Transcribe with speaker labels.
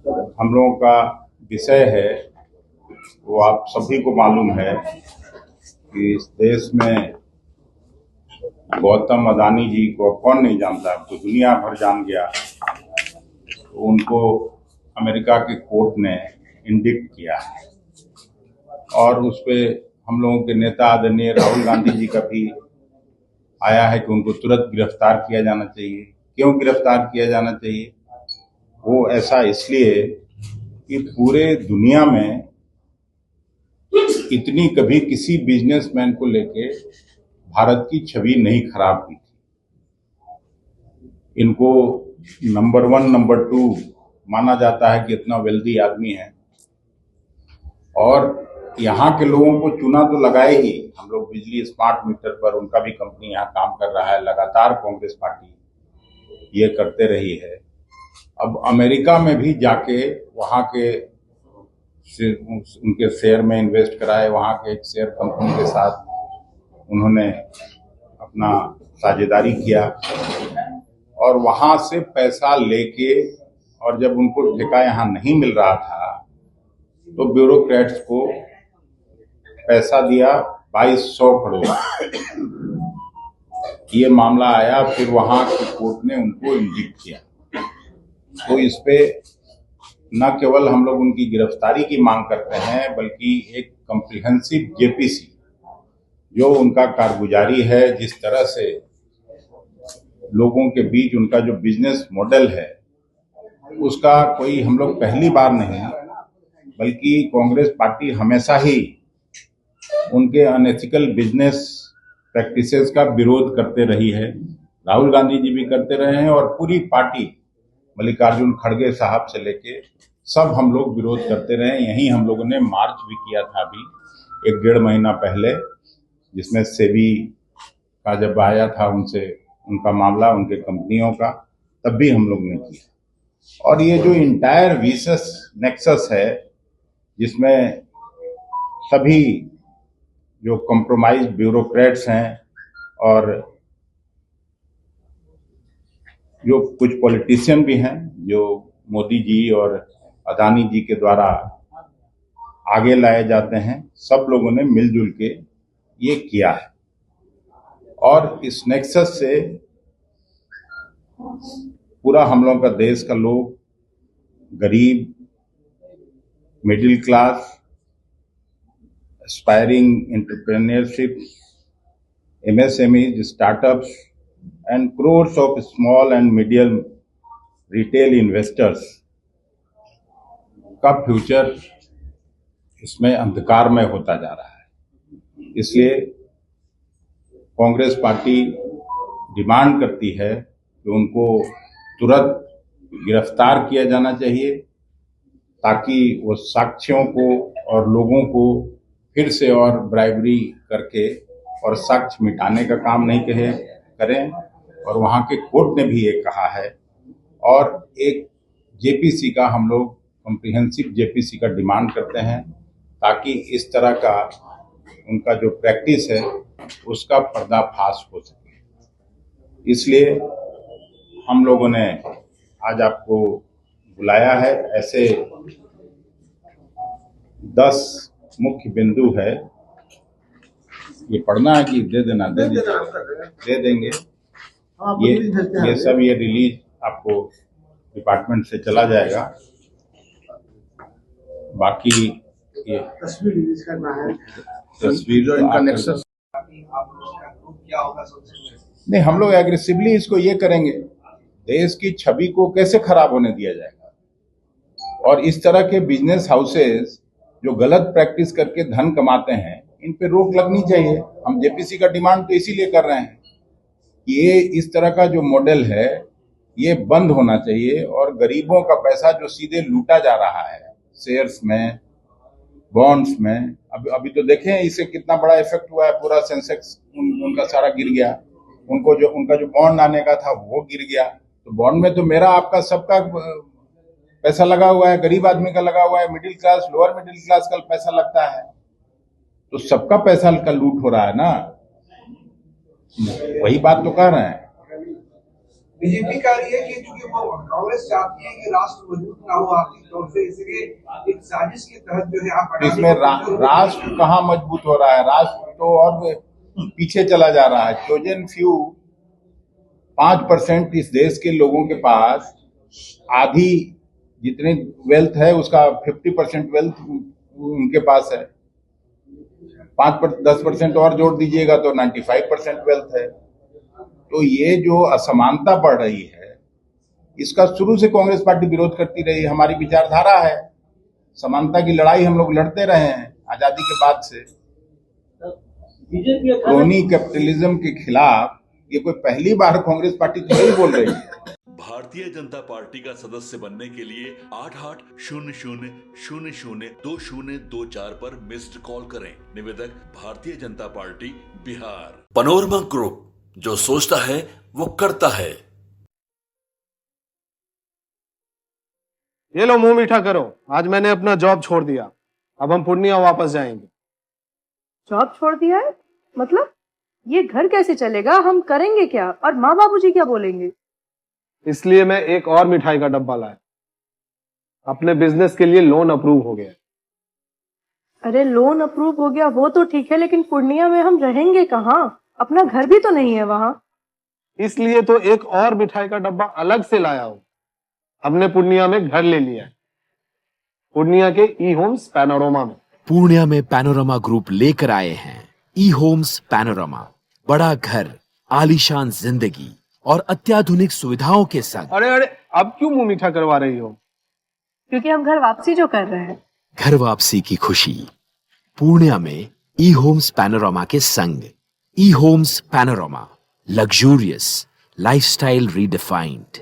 Speaker 1: हम लोगों का विषय है वो आप सभी को मालूम है कि इस देश में गौतम अदानी जी को कौन नहीं जानता, अब तो दुनिया भर जान गया। तो उनको अमेरिका के कोर्ट ने इंडिक्ट किया है और उस पे हम लोगों के नेता आदरणीय राहुल गांधी जी का भी आया है कि उनको तुरंत गिरफ्तार किया जाना चाहिए। क्यों गिरफ्तार किया जाना चाहिए? वो ऐसा इसलिए कि पूरे दुनिया में इतनी कभी किसी बिजनेसमैन को लेके भारत की छवि नहीं खराब हुई थी। इनको नंबर 1 नंबर 2 माना जाता है कि इतना वेल्दी आदमी है और यहाँ के लोगों को चुना तो लगाए ही। हम लोग बिजली स्मार्ट मीटर पर उनका भी कंपनी यहाँ काम कर रहा है, लगातार कांग्रेस पार्टी ये करते रही है। अब अमेरिका में भी जाके वहाँ के उनके शेयर में इन्वेस्ट कराए, वहाँ के एक शेयर कंपनी के साथ उन्होंने अपना साझेदारी किया और वहाँ से पैसा लेके, और जब उनको ठेका यहाँ नहीं मिल रहा था तो ब्यूरोक्रेट्स को पैसा दिया 2200 करोड़। ये मामला आया, फिर वहां की कोर्ट ने उनको इंडिक्ट किया। तो इस पे न केवल हम लोग उनकी गिरफ्तारी की मांग करते हैं, बल्कि एक कॉम्प्रिहेंसिव जेपीसी जो उनका कारगुजारी है, जिस तरह से लोगों के बीच उनका जो बिजनेस मॉडल है, उसका कोई हम लोग पहली बार नहीं बल्कि कांग्रेस पार्टी हमेशा ही उनके अनएथिकल बिजनेस प्रैक्टिसेस का विरोध करते रही है। राहुल गांधी जी भी करते रहे हैं और पूरी पार्टी मल्लिकार्जुन खड़गे साहब से लेके सब हम लोग विरोध करते रहे। यहीं हम लोगों ने मार्च भी किया था अभी 1-1.5 महीना पहले, जिसमें सेबी का जब आया था उनसे उनका मामला, उनके कंपनियों का, तब भी हम लोग ने किया। और ये जो इंटायर विशस नेक्सस है, जिसमें सभी जो कॉम्प्रोमाइज ब्यूरोक्रेट्स हैं और जो कुछ पॉलिटिशियन भी हैं जो मोदी जी और अदानी जी के द्वारा आगे लाए जाते हैं, सब लोगों ने मिलजुल के ये किया है। और इस नेक्सस से पूरा हम लोगों का देश का लोग, गरीब, middle class, aspiring entrepreneurship, MSMEs, startups, and crores of small and medium retail investors का फ्यूचर इसमें अंधकारमय होता जा रहा है। इसलिए कांग्रेस पार्टी डिमांड करती है कि उनको तुरंत गिरफ्तार किया जाना चाहिए, ताकि वो साक्ष्यों को और लोगों को फिर से और ब्राइबरी करके और साक्ष्य मिटाने का काम नहीं करें। और वहाँ के कोर्ट ने भी ये कहा है। और एक जेपीसी का हम लोग कॉम्प्रिहेंसिव जेपीसी का डिमांड करते हैं, ताकि इस तरह का उनका जो प्रैक्टिस है उसका पर्दाफाश हो सके। इसलिए हम लोगों ने आज आपको बुलाया है। ऐसे 10 मुख्य बिंदु है, ये पढ़ना है कि दे देना? दे देंगे। ये सब ये रिलीज आपको डिपार्टमेंट से चला जाएगा। बाकी ये
Speaker 2: तस्वीर रिलीज करना है,
Speaker 1: तस्वीर जो इनका नेक्सस नहीं, हम लोग एग्रेसिवली इसको ये करेंगे। देश की छवि को कैसे खराब होने दिया जाएगा? और इस तरह के बिजनेस हाउसेस जो गलत प्रैक्टिस करके धन कमाते हैं, इन पे रोक लगनी चाहिए। हम जेपीसी का डिमांड तो इसीलिए कर रहे हैं। ये इस तरह का जो मॉडल है ये बंद होना चाहिए और गरीबों का पैसा जो सीधे लूटा जा रहा है शेयर्स में, बॉन्ड्स में, अभी तो देखें इससे कितना बड़ा इफेक्ट हुआ है। पूरा सेंसेक्स उनका सारा गिर गया। उनका जो बॉन्ड आने का था वो गिर गया। तो बॉन्ड में तो मेरा आपका सबका पैसा लगा हुआ है, गरीब आदमी का लगा हुआ है, middle class, lower middle class का पैसा लगता है। तो सबका पैसा का लूट हो रहा है ना, वही बात तो कह रहे हैं।
Speaker 2: बीजेपी कह रही है कि चूंकि वो कांग्रेस चाहती है कि राष्ट्र मजबूत ना हो आर्थिक तौर से, इसलिए एक साजिश के तहत जो है आप
Speaker 1: इसमें राष्ट्र कहाँ मजबूत हो रहा है? राष्ट्र तो और पीछे चला जा रहा है। चोजन फ्यू 5% इस देश के लोगों के पास आधी जितनी वेल्थ है उसका 50% वेल्थ उनके पास है। 10% और जोड़ दीजिएगा तो 95% वेल्थ है। तो ये जो असमानता बढ़ रही है, इसका शुरू से कांग्रेस पार्टी विरोध करती रही। हमारी विचारधारा है, समानता की लड़ाई हम लोग लड़ते रहे हैं आजादी के बाद से। क्रोनी कैपिटलिज्म के खिलाफ ये कोई पहली बार कांग्रेस पार्टी तो नहीं बोल रही है।
Speaker 3: भारतीय जनता पार्टी का सदस्य बनने के लिए 8800002024 पर मिस्ड कॉल करें। निवेदक Bharatiya Janata party Bihar.
Speaker 4: Panorama group, जो सोचता है वो करता है।
Speaker 5: ये लो मुंह मीठा करो, आज मैंने अपना जॉब छोड़ दिया, अब हम पूर्णिया वापस जाएंगे।
Speaker 6: जॉब छोड़ दिया है? मतलब ये घर कैसे चलेगा? हम करेंगे क्या? और माँ बाबूजी क्या बोलेंगे?
Speaker 5: इसलिए मैं एक और मिठाई का डब्बा लाया। अपने बिजनेस के लिए लोन अप्रूव हो गया।
Speaker 6: अरे लोन अप्रूव हो गया वो तो ठीक है, लेकिन पूर्णिया में हम रहेंगे कहाँ? अपना घर भी तो नहीं है वहाँ।
Speaker 5: इसलिए तो एक और मिठाई का डब्बा अलग से लाया हूं। हमने पूर्णिया में घर ले लिया है, पूर्णिया के ई होम्स पैनोरमा में।
Speaker 7: पूर्णिया में पैनोरमा ग्रुप लेकर आए हैं ई होम्स पैनोरमा। बड़ा घर, आलीशान जिंदगी और अत्याधुनिक सुविधाओं के संग।
Speaker 5: अरे अरे, अब क्यों मुंह मीठा करवा रही हो?
Speaker 6: क्योंकि हम घर वापसी जो कर रहे हैं।
Speaker 7: घर वापसी की खुशी पूर्णिया में ई होम्स पैनोरमा के संग। ई homes panorama, luxurious lifestyle redefined.